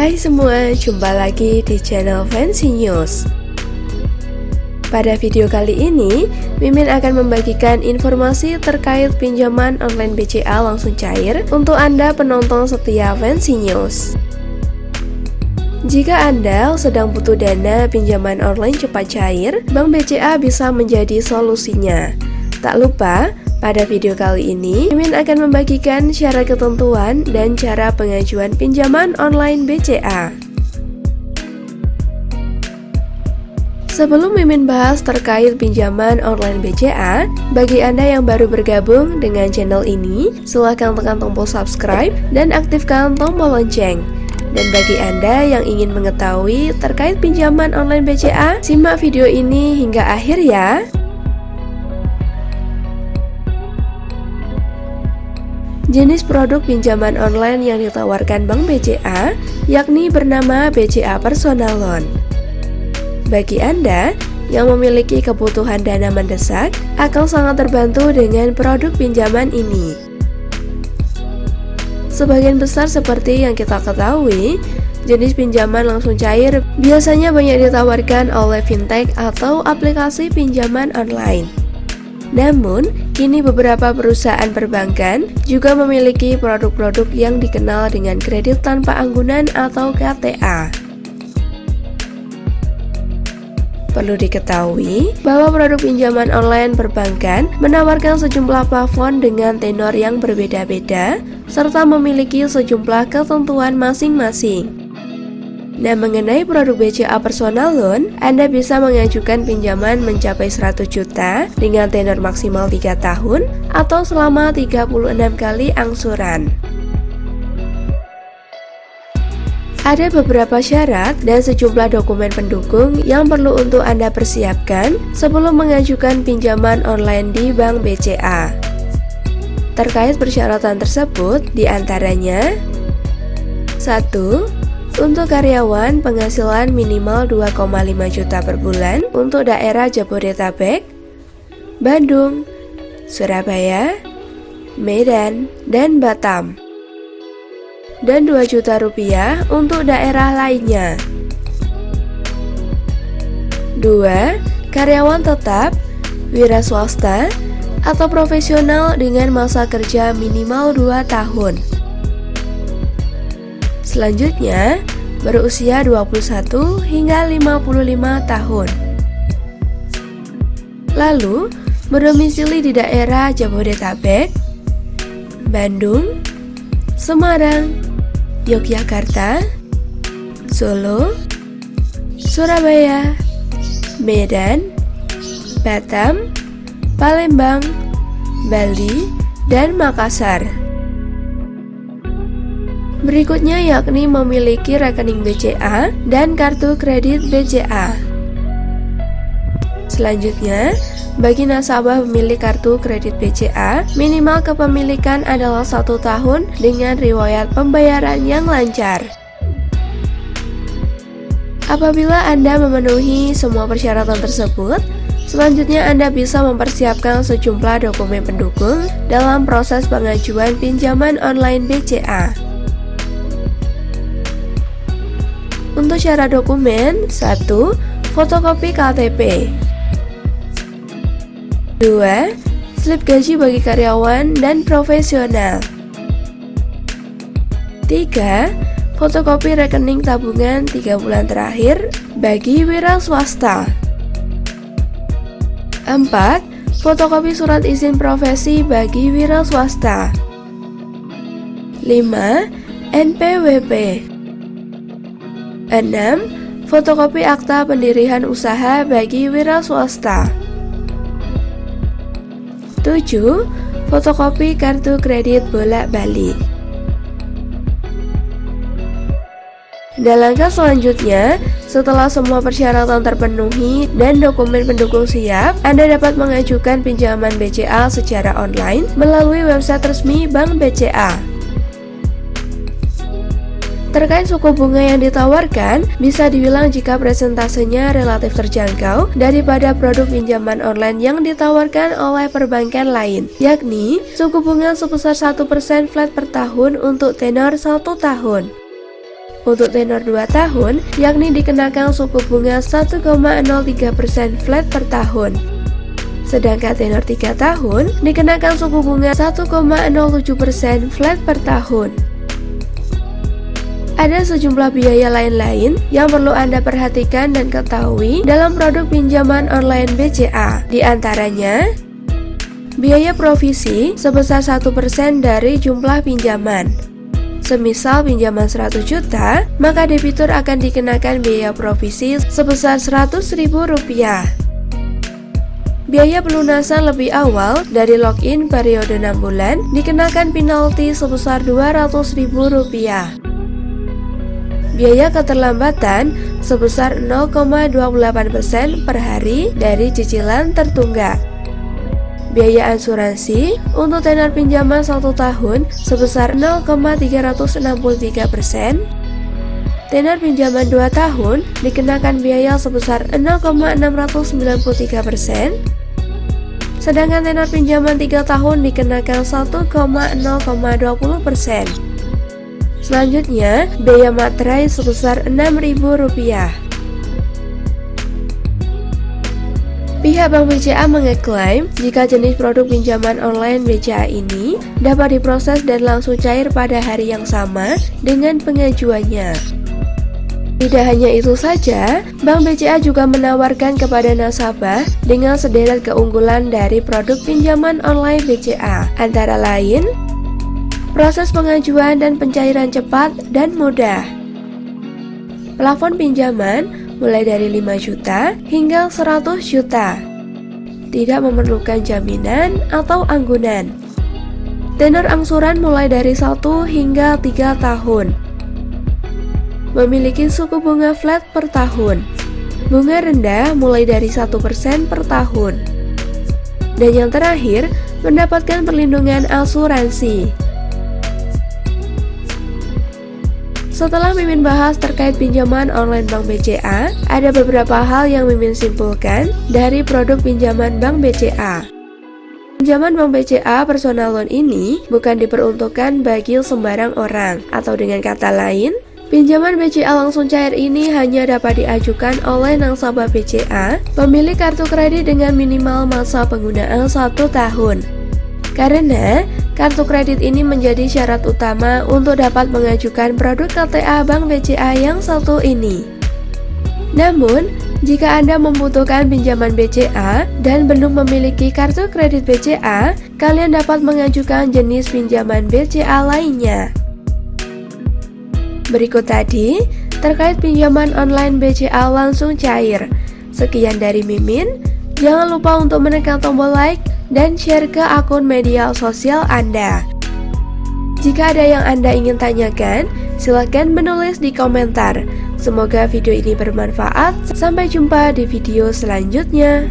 Hai semua, jumpa lagi di channel Fancy News. Pada video kali ini, Mimin akan membagikan informasi terkait pinjaman online BCA langsung cair untuk Anda penonton setia Fancy News. Jika Anda sedang butuh dana pinjaman online cepat cair, Bank BCA bisa menjadi solusinya. Tak lupa, pada video kali ini, Mimin akan membagikan syarat ketentuan dan cara pengajuan pinjaman online BCA. Sebelum Mimin bahas terkait pinjaman online BCA, bagi Anda yang baru bergabung dengan channel ini, silahkan tekan tombol subscribe dan aktifkan tombol lonceng. Dan bagi Anda yang ingin mengetahui terkait pinjaman online BCA, simak video ini hingga akhir ya. Jenis produk pinjaman online yang ditawarkan Bank BCA yakni bernama BCA Personal Loan. Bagi Anda yang memiliki kebutuhan dana mendesak, akan sangat terbantu dengan produk pinjaman ini. Sebagian besar seperti yang kita ketahui, jenis pinjaman langsung cair biasanya banyak ditawarkan oleh fintech atau aplikasi pinjaman online. Namun, kini beberapa perusahaan perbankan juga memiliki produk-produk yang dikenal dengan kredit tanpa anggunan atau KTA. Perlu diketahui bahwa produk pinjaman online perbankan menawarkan sejumlah plafon dengan tenor yang berbeda-beda, serta memiliki sejumlah ketentuan masing-masing. Nah, mengenai produk BCA Personal Loan, Anda bisa mengajukan pinjaman mencapai 100 juta dengan tenor maksimal 3 tahun atau selama 36 kali angsuran. Ada beberapa syarat dan sejumlah dokumen pendukung yang perlu untuk Anda persiapkan sebelum mengajukan pinjaman online di Bank BCA. Terkait persyaratan tersebut, diantaranya 1. Untuk karyawan, penghasilan minimal 2,5 juta per bulan untuk daerah Jabodetabek, Bandung, Surabaya, Medan, dan Batam. Dan 2 juta rupiah untuk daerah lainnya. 2. Karyawan tetap, wira swasta, atau profesional dengan masa kerja minimal 2 tahun. Selanjutnya, berusia 21 hingga 55 tahun. Lalu, berdomisili di daerah Jabodetabek, Bandung, Semarang, Yogyakarta, Solo, Surabaya, Medan, Batam, Palembang, Bali, dan Makassar. Berikutnya yakni memiliki rekening BCA dan kartu kredit BCA. Selanjutnya, bagi nasabah pemilik kartu kredit BCA, minimal kepemilikan adalah 1 tahun dengan riwayat pembayaran yang lancar. Apabila Anda memenuhi semua persyaratan tersebut, selanjutnya Anda bisa mempersiapkan sejumlah dokumen pendukung dalam proses pengajuan pinjaman online BCA. Untuk syarat dokumen, 1. Fotokopi KTP. 2. Slip gaji bagi karyawan dan profesional. 3. Fotokopi rekening tabungan 3 bulan terakhir bagi wira swasta. 4. Fotokopi surat izin profesi bagi wira swasta. 5. NPWP. 6. Fotokopi akta pendirian usaha bagi wira swasta. 7. Fotokopi kartu kredit bolak-balik. Dan langkah selanjutnya, setelah semua persyaratan terpenuhi dan dokumen pendukung siap, Anda dapat mengajukan pinjaman BCA secara online melalui website resmi Bank BCA. Terkait suku bunga yang ditawarkan, bisa dibilang jika presentasenya relatif terjangkau daripada produk pinjaman online yang ditawarkan oleh perbankan lain, yakni suku bunga sebesar 1% flat per tahun untuk tenor 1 tahun. Untuk tenor 2 tahun, yakni dikenakan suku bunga 1,03% flat per tahun. Sedangkan tenor 3 tahun, dikenakan suku bunga 1,07% flat per tahun. Ada sejumlah biaya lain-lain yang perlu Anda perhatikan dan ketahui dalam produk pinjaman online BCA. Di antaranya, biaya provisi sebesar 1% dari jumlah pinjaman. Semisal pinjaman 100 juta, maka debitur akan dikenakan biaya provisi sebesar Rp100.000. Biaya pelunasan lebih awal dari login periode 6 bulan dikenakan penalti sebesar Rp200.000. Biaya keterlambatan sebesar 0,28% per hari dari cicilan tertunggak. Biaya asuransi untuk tenor pinjaman 1 tahun sebesar 0,363%. Tenor pinjaman 2 tahun dikenakan biaya sebesar 0,693%. Sedangkan tenor pinjaman 3 tahun dikenakan 1,020%. Selanjutnya, biaya materai sebesar Rp6.000. Pihak Bank BCA mengeklaim jika jenis produk pinjaman online BCA ini dapat diproses dan langsung cair pada hari yang sama dengan pengajuannya. Tidak hanya itu saja, Bank BCA juga menawarkan kepada nasabah dengan sederet keunggulan dari produk pinjaman online BCA, antara lain proses pengajuan dan pencairan cepat dan mudah. Plafon pinjaman mulai dari 5 juta hingga 100 juta. Tidak memerlukan jaminan atau anggunan. Tenor angsuran mulai dari 1 hingga 3 tahun. Memiliki suku bunga flat per tahun. Bunga rendah mulai dari 1% per tahun. Dan yang terakhir, mendapatkan perlindungan asuransi. Setelah Mimin bahas terkait pinjaman online Bank BCA, ada beberapa hal yang Mimin simpulkan dari produk pinjaman Bank BCA. Pinjaman Bank BCA personal loan ini bukan diperuntukkan bagi sembarang orang, atau dengan kata lain, pinjaman BCA langsung cair ini hanya dapat diajukan oleh nasabah BCA, pemilik kartu kredit dengan minimal masa penggunaan 1 tahun. Karena kartu kredit ini menjadi syarat utama untuk dapat mengajukan produk KTA Bank BCA yang satu ini. Namun, jika Anda membutuhkan pinjaman BCA dan belum memiliki kartu kredit BCA, kalian dapat mengajukan jenis pinjaman BCA lainnya. Berikut tadi terkait pinjaman online BCA langsung cair. Sekian dari Mimin. Jangan lupa untuk menekan tombol like dan share ke akun media sosial Anda. Jika ada yang Anda ingin tanyakan, silakan menulis di komentar. Semoga video ini bermanfaat. Sampai jumpa di video selanjutnya.